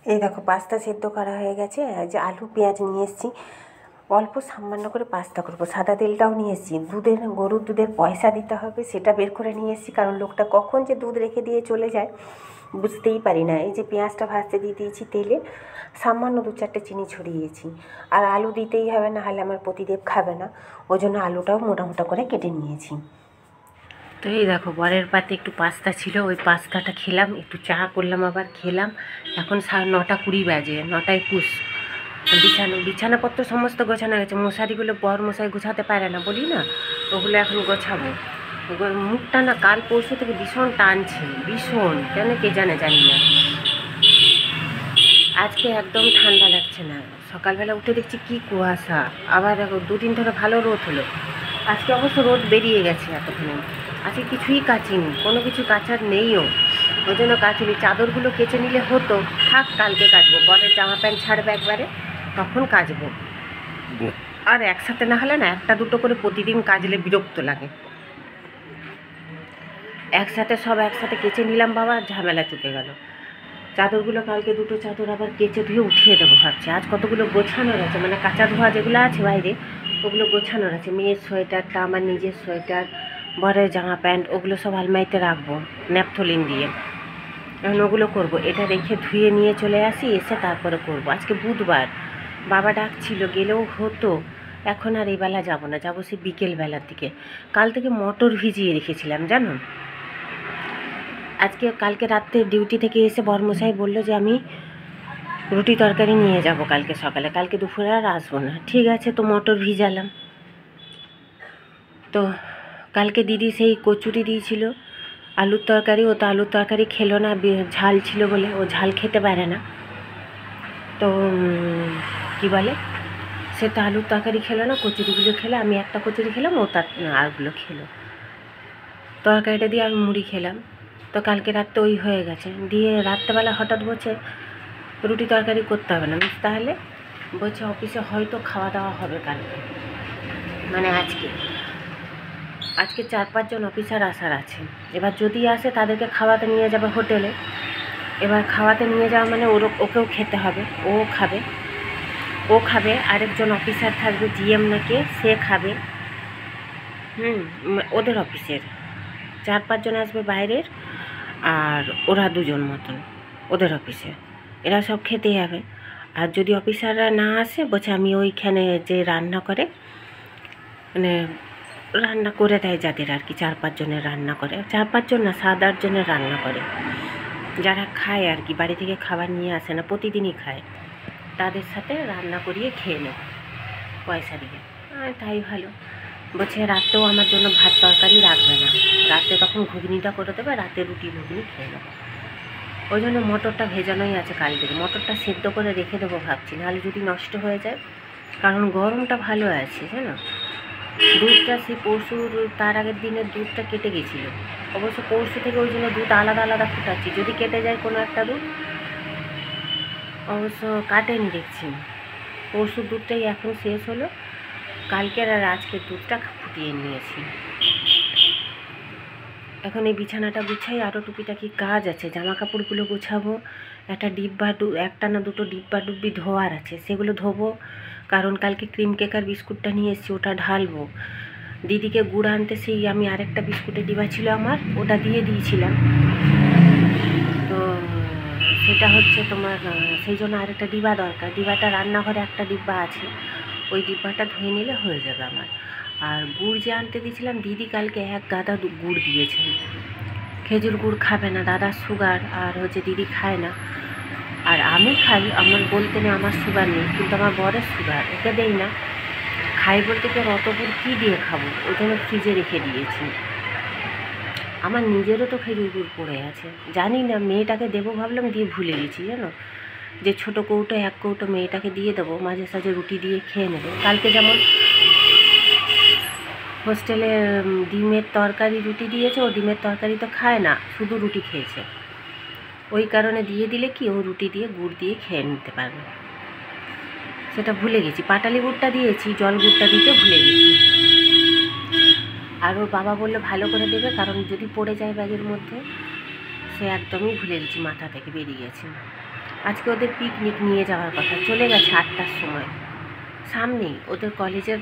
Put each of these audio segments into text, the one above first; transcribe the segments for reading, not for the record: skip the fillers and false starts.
এই দেখো পাস্তা সেদ্ধ করা হয়ে গেছে। যে আলু পেঁয়াজ নিয়ে এসেছি, অল্প সামান্য করে পাস্তা করবো। সাদা তেলটাও নিয়ে এসেছি। গরুর দুধের পয়সা দিতে হবে, সেটা বের করে নিয়ে এসেছি, কারণ লোকটা কখন যে দুধ রেখে দিয়ে চলে যায় বুঝতেই পারি না। এই যে পেঁয়াজটা ভাজতে দিয়ে দিয়েছি তেলে, সামান্য 2-4টে চিনি ছড়িয়েছি। আর আলু দিতেই হবে, না হলে আমার পতিদেব খাবে না, ওই জন্য আলুটাও মোটা মোটা করে কেটে নিয়েছি। তো এই দেখো বরের পাতে একটু পাস্তা ছিল, ওই পাস্তাটা খেলাম, একটু চা করলাম, আবার খেলাম। এখন 9:20 বাজে, 9:21। বিছানাপত্র সমস্ত গোছানো গেছে। মশারিগুলো বর মশাই গোছাতে পারে না, বলি না, ওগুলো এখন গোছাবো। মুখটা না কাল পরশু থেকে ভীষণ টানছে, ভীষণ, কেন কে জানে, জানি না। আজকে একদম ঠান্ডা লাগছে না। সকালবেলা উঠে দেখছি কি কুয়াশা, আবার দেখো 2 দিন ধরে ভালো রোদ হলো। আজকে অবশ্য রোদ বেরিয়ে গেছে এতক্ষণে। আজকে কিছুই কাচিনি, কোনো কিছু কাচার নেইও, ওই জন্য কাচিনি। চাদরগুলো কেচে নিলে হতো, থাক কালকে কাচবো। বরের জামা প্যান্ট ছাড়বে একবারে, তখন কাচবো। আর একসাথে না হলে না, একটা দুটো করে প্রতিদিন কাচলে বিরক্ত লাগে। একসাথে কেচে নিলাম, বাবা ঝামেলা চুকে গেল। চাদরগুলো কালকে 2টো চাদর আবার কেচে ধুয়ে উঠিয়ে দেবো ভাবছি। আজ কতগুলো গোছানোর আছে, মানে কাঁচা ধোয়া যেগুলো আছে বাইরে, ওগুলো গোছানোর আছে। মেয়ের সোয়েটারটা, আমার নিজের সোয়েটার, বরের জামা প্যান্ট, ওগুলো সব আলমারিতে রাখবো ন্যাপথলিন দিয়ে। এখন ওগুলো করবো। এটা রেখে ধুয়ে নিয়ে চলে আসি, এসে তারপরে করব। আজকে বুধবার, বাবা ডাকছিল, গেলেও হতো। এখন আর এই বেলা যাবো না, যাবো সে বিকেলবেলার দিকে। কাল থেকে মটর ভিজিয়ে রেখেছিলাম জানো। কালকে রাত্রে ডিউটি থেকে এসে বরমশাই বলল যে আমি রুটি তরকারি নিয়ে যাব কালকে সকালে, কালকে দুপুরে আর আসবো না। ঠিক আছে, তো মটর ভিজালাম। তো কালকে দিদি সেই কচুরি দিয়েছিল, আলুর তরকারি। ও তো আলুর তরকারি খেলো না, ঝাল ছিল বলে, ও ঝাল খেতে পারে না। তো কি বলে, সে তো আলুর তরকারি খেলো না, কচুরিগুলো খেলো। আমি একটা কচুরি খেলাম, ও তার আরগুলো খেলো। তরকারিটা দিয়ে আমি মুড়ি খেলাম। তো কালকে রাত্রে ওই হয়ে গেছে। দিয়ে রাত্রেবেলা হঠাৎ বলছে রুটি তরকারি করতে হবে না। তাহলে বলছে অফিসে হয়তো খাওয়া দাওয়া হবে কালকে, মানে আজকে 4-5 জন অফিসার আসার আছে। এবার যদি আসে তাদেরকে খাওয়াতে নিয়ে যাবে হোটেলে। এবার খাওয়াতে নিয়ে যাওয়া মানে ওকেও খেতে হবে, ও খাবে, আরেকজন অফিসার থাকবে, জিএম নাকি, সে খাবে। ওদের অফিসের 4-5 জন আসবে বাইরের, আর ওরা 2 জন মতন ওদের অফিসে। এরা সব খেতে যাবে। আর যদি অফিসাররা না আসে, বলছে আমি ওইখানে যে রান্না করে, মানে রান্না করে দেয় যাদের আর কি, 4-5 জনের রান্না করে, 4-5 জন না, 7-8 জনের রান্না করে, যারা খায় আর কি, বাড়ি থেকে খাবার নিয়ে আসে না, প্রতিদিনই খায়, তাদের সাথে রান্না করিয়ে খেয়ে নেব পয়সা দিয়ে। তাই ভালো। বলছে রাতেও আমার জন্য ভাত তরকারি রাখবে না, রাতে তখন ঘুগনিটা করে দেবে, রাতে রুটি ঘুগনি খেয়ে নেবো। ওই জন্য মটরটা ভেজানোই আছে কাল থেকে। মটরটা সেদ্ধ করে রেখে দেবো ভাবছি, নাহলে যদি নষ্ট হয়ে যায়, কারণ গরমটা ভালো আছে জানো। দুধটা সেই পরশুর, তার আগের দিনের দুধটা কেটে গেছিলো। অবশ্য পরশু থেকে ওই জন্য দুধ আলাদা আলাদা ফুটাচ্ছি, যদি কেটে যায় কোনো একটা দুধ। অবশ্য কাটেনি দেখছি, পরশুর দুধটাই এখন শেষ হলো। কালকের আর আজকের দুধটা ফুটিয়ে নিয়েছি। এখন এই বিছানাটা গুছাই, আরও টুকিটাকি কাজ আছে। জামা কাপড়গুলো গুছাবো, একটা না দুটো ডিব্বা ডুব্বি ধোয়ার আছে, সেগুলো ধোবো। কারণ কালকে ক্রিম কেক আর বিস্কুটটা নিয়ে এসেছি, ওটা ঢালবো। দিদিকে গুড় আনতে সেই আমি আরেকটা বিস্কুটের ডিব্বা ছিল আমার, ওটা দিয়ে দিয়েছিলাম। তো সেটা হচ্ছে তোমার, সেই জন্য আরেকটা ডিব্বা দরকার। ডিব্বাটা রান্নাঘরে একটা ডিব্বা আছে, ওই ডিব্বাটা ধুয়ে নিলে হয়ে যাবে আমার। আর গুড় যে আনতে দিয়েছিলাম, দিদি কালকে 1 গাদা গুড় দিয়েছেন। খেজুর গুড় খাবে না, দাদার সুগার, আর হচ্ছে দিদি খায় না। আর আমি খাই, আমার বলতে নেই আমার সুগার নেই, কিন্তু আমার বরের সুগার, ওকে দেই না। খাই বলতে কি, অত গুড় কী দিয়ে খাবো, ওই জন্য ফ্রিজে রেখে দিয়েছি। আমার নিজেরও তো খেজুর গুড় পড়ে আছে, জানি না, মেয়েটাকে দেবো ভাবলাম, দিয়ে ভুলে গেছি জানো, যে ছোটো কৌটো 1 কৌটো মেয়েটাকে দিয়ে দেবো, মাঝে সাঝে রুটি দিয়ে খেয়ে নেবে। কালকে যেমন হোস্টেলে ডিমের তরকারি রুটি দিয়েছে, ও ডিমের তরকারি তো খায় না, শুধু রুটি খেয়েছে। ওই কারণে দিয়ে দিলে কি, ও রুটি দিয়ে গুড় দিয়ে খেয়ে নিতে পারবে। সেটা ভুলে গেছি, পাটালি গুড়টা দিয়েছি, জল গুড়টা দিতে ভুলে গেছি। আর ওর বাবা বললো ভালো করে দেবে, কারণ যদি পড়ে যায় ব্যাগের মধ্যে। সে একদমই ভুলে গেছি, মাথা থেকে বেরিয়ে গেছে। আজকে ওদের পিকনিক নিয়ে যাওয়ার কথা, চলে গেছে 8টার সময়। সামনেই ওদের কলেজের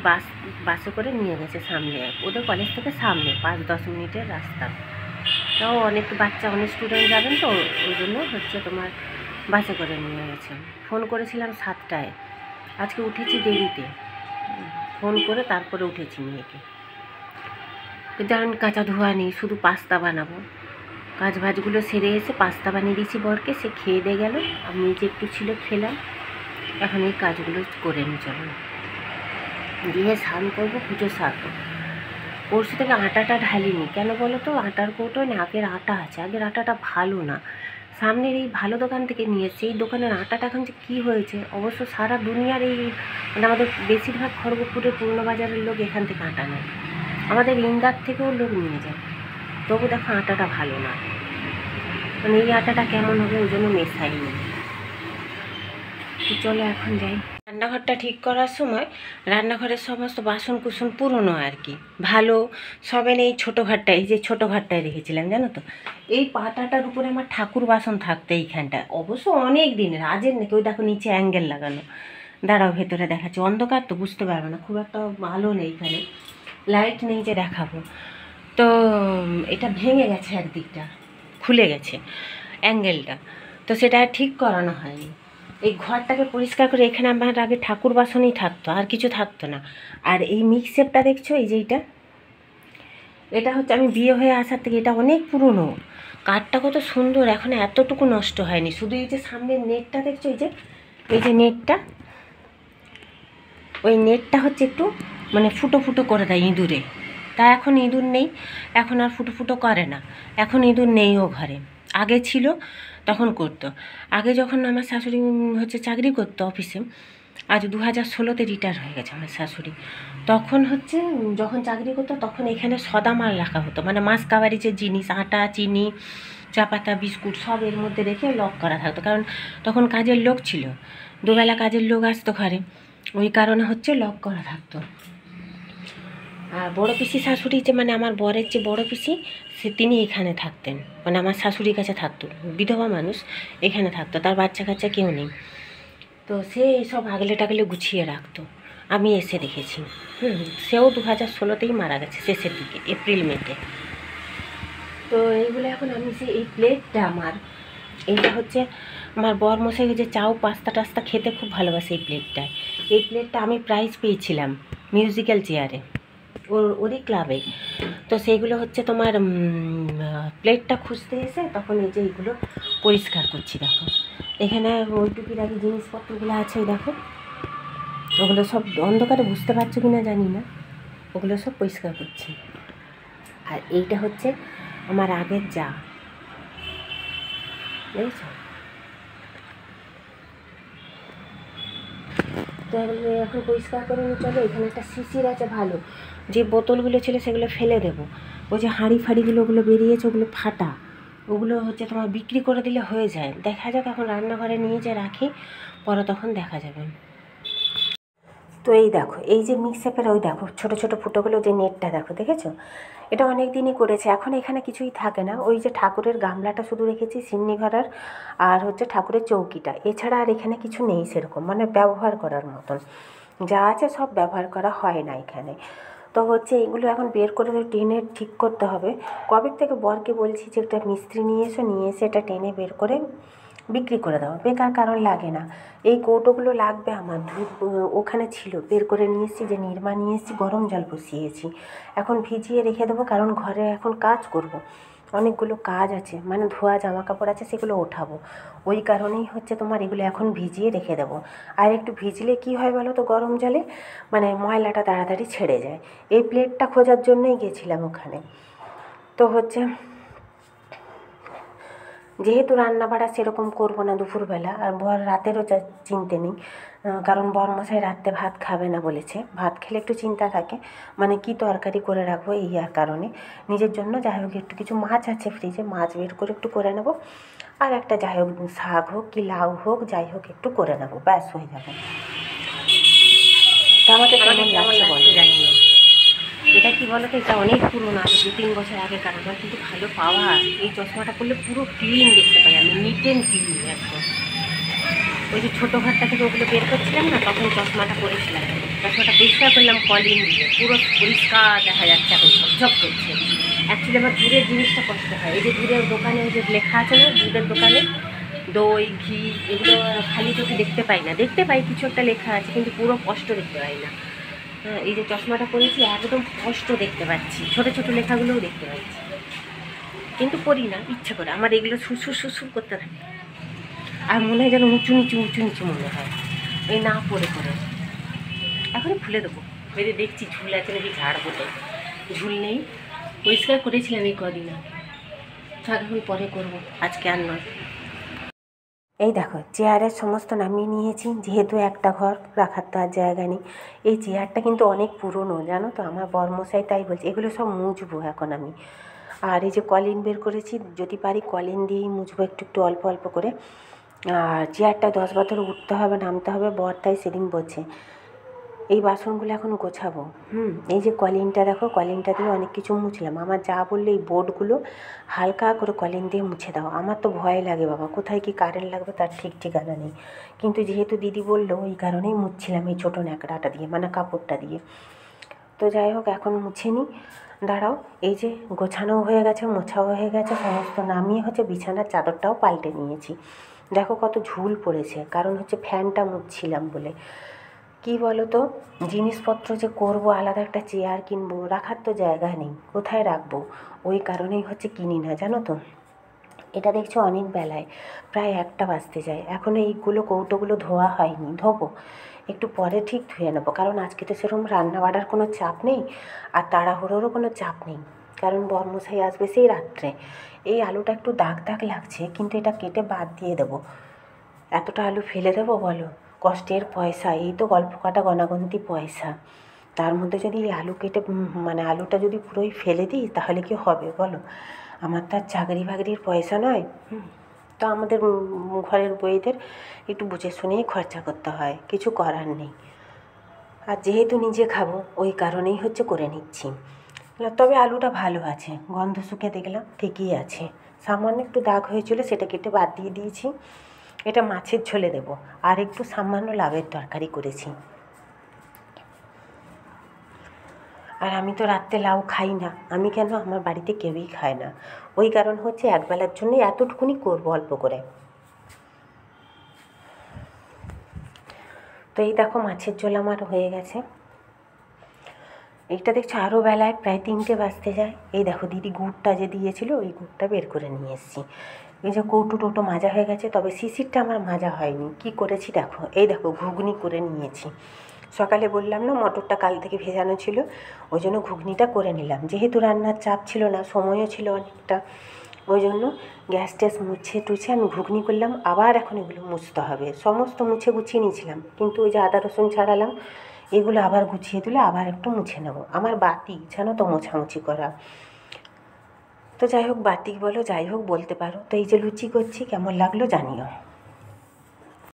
বাসে করে নিয়ে গেছে, সামনে ওদের কলেজ থেকে সামনে 5-10 মিনিটের রাস্তা। তাও অনেক বাচ্চা, অনেক স্টুডেন্ট যাবেন তো, ওই জন্য হচ্ছে তোমার বাসে করে নিয়ে গেছে। ফোন করেছিলাম 7টায়, আজকে উঠেছি দেরিতে, ফোন করে তারপরে উঠেছি মেয়েকে। জানেন কাঁচা ধোয়া নেই, শুধু পাস্তা বানাবো। কাজ ভাজগুলো সেরে এসে পাস্তা বানিয়ে দিয়েছি বরকে, সে খেয়ে দিয়ে গেল, আমি যে একটু ছিল খেলাম। এখন এই কাজগুলো করে নিই, চলো দিয়ে স্নান করবো, পুজো সারবো। পরশু থেকে আটাটা ঢালিনি, কেন বলো তো? আটার কৌটোয় না আগের আটা আছে, আগের আটাটা ভালো না। সামনের এই ভালো দোকান থেকে নিয়ে এসছে, এই দোকানের আটাটা এখন যে কী হয়েছে, অবশ্য সারা দুনিয়ার এই মানে আমাদের বেশিরভাগ খড়গপুরের পূর্ণবাজারের লোক এখান থেকে আটা নেয়, আমাদের ইন্দার থেকেও লোক নিয়ে যায়, তবু দেখো আটাটা ভালো না। মানে এই আটাটা কেমন হবে, ওই জন্য মেশাইনি। চলো এখন যাই। রান্নাঘরটা ঠিক করার সময় রান্নাঘরের সমস্ত বাসন কুসন পুরনো আর কি, ভালো সবে নেই। ছোটো ঘরটায়, এই যে ছোটো ঘরটায় রেখেছিলাম জানো তো, এই পাটাটার উপরে আমার ঠাকুর বাসন থাকতো এইখানটায়, অবশ্য অনেক দিনের, আজের নাকি। ওই দেখো নিচে অ্যাঙ্গেল লাগানো, দাঁড়াও ভেতরে দেখাচ্ছি, অন্ধকার তো বুঝতে পারবে না, খুব একটা ভালো নেই এখানে, লাইট নেই যে দেখাবো। তো এটা ভেঙে গেছে, একদিকটা খুলে গেছে অ্যাঙ্গেলটা, তো সেটা ঠিক করানো হয়নি। এই ঘরটাকে পরিষ্কার করে এখানে আমার আগে ঠাকুর বাসনই থাকতো, আর কিছু থাকতো না। আর এই মিক্সেপটা দেখছো, এই যে এটা হচ্ছে আমি বিয়ে হয়ে আসার থেকে, এটা অনেক পুরনো, কাঠটা কত সুন্দর, এখন এতটুকু নষ্ট হয়নি। শুধু এই যে সামনের নেটটা দেখছো, এই যে নেটটা, ওই নেটটা হচ্ছে একটু মানে ফুটো ফুটো করে দেয় ইঁদুরে, তা এখন ইঁদুর নেই, এখন আর ফুটো ফুটো করে না, এখন ইঁদুর নেই ও ঘরে। আগে ছিল, তখন করতো। আগে যখন আমার শাশুড়ি হচ্ছে চাকরি করতো অফিসে, আজ 2016-তে রিটায়ার হয়ে গেছে আমার শাশুড়ি, তখন হচ্ছে যখন চাকরি করতো তখন এখানে সদা মাল রাখা হতো, মানে মাস কাবারি যে জিনিস, আটা, চিনি, চা পাতা, বিস্কুট সব এর মধ্যে রেখে লক করা থাকতো, কারণ তখন কাজের লোক ছিল, দুবেলা কাজের লোক আসতো ঘরে, ওই কারণে হচ্ছে লক করা থাকতো। আর বড়ো পিসি শাশুড়ি যে মানে আমার বরের যে বড়ো পিসি, তিনি এখানে থাকতেন, মানে আমার শাশুড়ির কাছে থাকতো, বিধবা মানুষ, এখানে থাকতো, তার বাচ্চা কাচ্চা কেউ নেই, তো সে এইসব আগলে টাগলে গুছিয়ে রাখতো, আমি এসে দেখেছি। সেও 2016-তেই মারা গেছে, শেষের দিকে এপ্রিল মেতে। তো এইগুলো এখন আমি যে এই প্লেটটা আমার, এইটা হচ্ছে আমার বর মশাই যে চাউ পাস্তা টাস্তা খেতে খুব ভালোবাসে, এই প্লেটটা আমি প্রাইজ পেয়েছিলাম মিউজিক্যাল চেয়ারে, ওরই ক্লাবে। তো সেইগুলো হচ্ছে তোমার প্লেটটা খুঁজতে এসে তখন এই যে এইগুলো পরিষ্কার করছি। দেখো এখানে ওই টুকির আগে জিনিসপত্রগুলো আছে, দেখো ওগুলো সব অন্ধকারে বুঝতে পারছো কি না জানি না, ওগুলো সব পরিষ্কার করছি। আর এইটা হচ্ছে আমার আগের যা, বুঝেছো? তো এখন পরিষ্কার করে নিয়ে চলো। এখানে একটা শিশির আছে ভালো, যে বোতলগুলো ছিল সেগুলো ফেলে দেবো, ওই যে হাঁড়ি ফাড়িগুলো ওগুলো বেরিয়েছে, ওগুলো ফাটা, ওগুলো হচ্ছে তোমার বিক্রি করে দিলে হয়ে যায়। দেখা যাক, এখন রান্নাঘরে নিয়ে যে রাখি, পরে তখন দেখা যাবে। তো এই দেখো, এই যে মিক্সআপের ওই দেখো ছোটো ছোটো ফুটোগুলো, যে নেটটা দেখো, দেখেছো? এটা অনেক দিনই করেছে, এখন এখানে কিছুই থাকে না, ওই যে ঠাকুরের গামলাটা শুধু রেখেছি সিন্নি ঘরার, আর হচ্ছে ঠাকুরের চৌকিটা, এছাড়া আর এখানে কিছু নেই সেরকম, মানে ব্যবহার করার মতন যা আছে সব ব্যবহার করা হয় না এখানে। তো হচ্ছে এইগুলো এখন বের করে টেনে ঠিক করতে হবে। কবে থেকে বরকে বলছি যে একটা মিস্ত্রি নিয়ে এসে এটা টেনে বের করে বিক্রি করে দাও, বেকার কারণ লাগে না। এই কৌটোগুলো লাগবে আমার, ওখানে ছিল, বের করে নিয়ে এসেছি, যে নির্মা নিয়ে এসেছি, গরম জল বসিয়েছি, এখন ভিজিয়ে রেখে দেবো, কারণ ঘরে এখন কাজ করব, অনেকগুলো কাজ আছে, মানে ধোয়া জামা কাপড় আছে, সেগুলো ওঠাবো, ওই কারণেই হচ্ছে তোমার এগুলো এখন ভিজিয়ে রেখে দেবো। আর একটু ভিজলে কি হয় বলো তো, গরম জলে মানে ময়লাটা তাড়াতাড়ি ছেড়ে যায়। এই প্লেটটা খোঁজার জন্যই গেছিলাম ওখানে। তো হচ্ছে যেহেতু রান্না বাড়া সেরকম করবো না দুপুরবেলা, আর বর রাতেরও চিনতে নেই, কারণ বরমশাই রাত্রে ভাত খাবে না বলেছে, ভাত খেলে একটু চিন্তা থাকে, মানে কি তরকারি করে রাখবো এই আর কারণে। নিজের জন্য যাই হোক একটু কিছু মাছ আছে ফ্রিজে, মাছ বের করে একটু করে নেবো, আর একটা যাই হোক শাক হোক কি লাউ হোক যাই হোক একটু করে নেবো, ব্যাস হয়ে যাবে। তা আমাকে কেমন লাগছে বলো, জানিও। এটা কি বলো তো, এটা অনেক পুরোনো, আগে 2-3 বছর আগে কারণ, কিন্তু ভালো পাওয়া। এই চশমাটা করলে পুরো ক্লিন দেখতে পাই আমি, নিট অ্যান্ড ক্লিন একদম। ওই যে ছোটো ঘরটা থেকে ওগুলো বের করছিলাম না, তখন চশমাটা পরেছিলাম। চশমাটা পরিষ্কার করলাম কলিং দিয়ে, পুরো পরিষ্কার দেখা যাচ্ছে, এখন ঝকঝক করছে। অ্যাকচুয়ালি আমার দূরের জিনিসটা কষ্ট হয়। এই যে দূরের দোকানে ওই যে লেখা আছে না, দুধের দোকানে দই ঘি এগুলো খালি চোখে দেখতে পাই না, দেখতে পাই কিছু একটা লেখা আছে, কিন্তু পুরো স্পষ্ট দেখতে পাই না। হ্যাঁ, এই যে চশমাটা পরেছি একদম স্পষ্ট দেখতে পাচ্ছি, ছোটো ছোটো লেখাগুলোও দেখতে পাচ্ছি, কিন্তু পড়ি না ইচ্ছে করে। আমার এগুলো সুসুর সুসুর করতে থাকে, আর মনে হয় যেন উঁচু নিচু উঁচু নিচু মনে হয় এই না পড়ে পড়ে। এখনই খুলে দেবো, বেরিয়ে দেখছি ঝুল আছে নাকি ঝাড়বো। তাই ঝুল নেই, পরিষ্কার করেছিলাম এই কদিন আগে, এখন পরে করবো, আজকে আর নয়। এই দেখো চেয়ারের সমস্ত নামিয়ে নিয়েছি, যেহেতু একটা ঘর রাখার তো আর জায়গা নেই। এই চেয়ারটা কিন্তু অনেক পুরনো জানো তো, আমার বরমশাই তাই বলছে এগুলো সব মুছবো এখন আমি। আর এই যে কলিন বের করেছি, যদি পারি কলিন দিয়েই মুছবো একটু একটু অল্প অল্প করে। আর চেয়ারটা 10 বার ধরে উঠতে হবে নামতে হবে, বর তাই সেদিন বলছে। এই বাসনগুলো এখন গোছাবো। এই যে কলিনটা দেখো, কলিনটা দিয়ে অনেক কিছু মুছলাম। আমার যা বললে এই বোর্ডগুলো হালকা করে কলিন দিয়ে মুছে দাও। আমার তো ভয় লাগে বাবা, কোথায় কি কারেন্ট লাগবে তার ঠিক ঠিকানা নেই, কিন্তু যেহেতু দিদি বললো ওই কারণেই মুছছিলাম এই ছোটো ন্যাকড়াটা দিয়ে, মানে কাপড়টা দিয়ে। তো যাই হোক এখন মুছে নিই, দাঁড়াও। এই যে গোছানো হয়ে গেছে, মোছাও হয়ে গেছে, সমস্ত নামিয়ে হচ্ছে বিছানার চাদরটাও পাল্টে নিয়েছি। দেখো কত ঝুল পড়েছে, কারণ হচ্ছে ফ্যানটা মুছছিলাম বলে। কি বলো তো, জিনিসপত্র যে করবো, আলাদা একটা চেয়ার কিনবো, রাখার তো জায়গা নেই, কোথায় রাখবো, ওই কারণেই হচ্ছে কিনি না জানো তো। এটা দেখছো অনেক বেলায়, প্রায় 1টা বাজতে যায়, এখনও এইগুলো কৌটোগুলো ধোয়া হয়নি, ধোবো একটু পরে ঠিক ধুয়ে নেবো। কারণ আজকে তো সেরকম রান্না বাড়ার কোনো চাপ নেই, আর তাড়াহুড়োরও কোনো চাপ নেই, কারণ বরমশাই আসবে সেই রাত্রে। এই আলুটা একটু দাগ দাগ লাগছে, কিন্তু এটা কেটে বাদ দিয়ে দেবো। এতটা আলু ফেলে দেবো বলো, কষ্টের পয়সা, এই তো গল্প কাটা গণাগন্তি পয়সা, তার মধ্যে যদি এই আলু কেটে মানে আলুটা যদি পুরোই ফেলে দিই তাহলে কি হবে বলো। আমার তো আর চাকরি বাকরির পয়সা নয়। তো আমাদের ঘরের বউদের একটু বুঝে শুনেই খরচা করতে হয়, কিছু করার নেই। আর যেহেতু নিজে খাবো ওই কারণেই হচ্ছে করে নিচ্ছি। তবে আলুটা ভালো আছে, গন্ধ শুকে দেখলাম ঠিকই আছে, সামান্য একটু দাগ হয়েছিল সেটা কেটে বাদ দিয়ে দিয়েছি। এটা মাছের ঝোলে দেবো, আর একটু সামান্য লাউয়ের তরকারি করেছি। আর আমি তো রাত্রে লাউ খাই না, আমি কেন, আমার বাড়িতে কেউই খায় না, ওই কারণ হচ্ছে একবেলার জন্য এতটুকুনি করবো অল্প করে। তো এই দেখো মাছের ঝোল আমার হয়ে গেছে। এইটা দেখছো আরও বেলায় প্রায় 3টে বাজতে যায়। এই দেখো দিদি গুড়টা যে দিয়েছিল ওই গুড়টা বের করে নিয়ে এসেছি। এই যে কৌটো টোটো মাজা হয়ে গেছে, তবে শিশিরটা আমার মাজা হয়নি। কি করেছি দেখো, এই দেখো ঘুগনি করে নিয়েছি। সকালে বললাম না মটরটা কাল থেকে ভেজানো ছিল, ওই জন্য ঘুগনিটা করে নিলাম। যেহেতু রান্নার চাপ ছিল না, সময়ও ছিল অনেকটা, ওই জন্য গ্যাস ট্যাস মুছে টুছে আমি ঘুগনি করলাম। আবার এখন এগুলো মুছতে হবে, সমস্ত মুছে গুছিয়ে নিয়েছিলাম, কিন্তু ওই যে আদা রসুন ছাড়ালাম, এগুলো আবার গুছিয়ে দিলে আবার একটু মুছে নেব। আমার বাতি জানো তো মোছামুছি করা। তো যাই হোক, বাতি বলো যাই হোক বলতে পারো। তো এই যে লুচি করছি, কেমন লাগলো জানিও।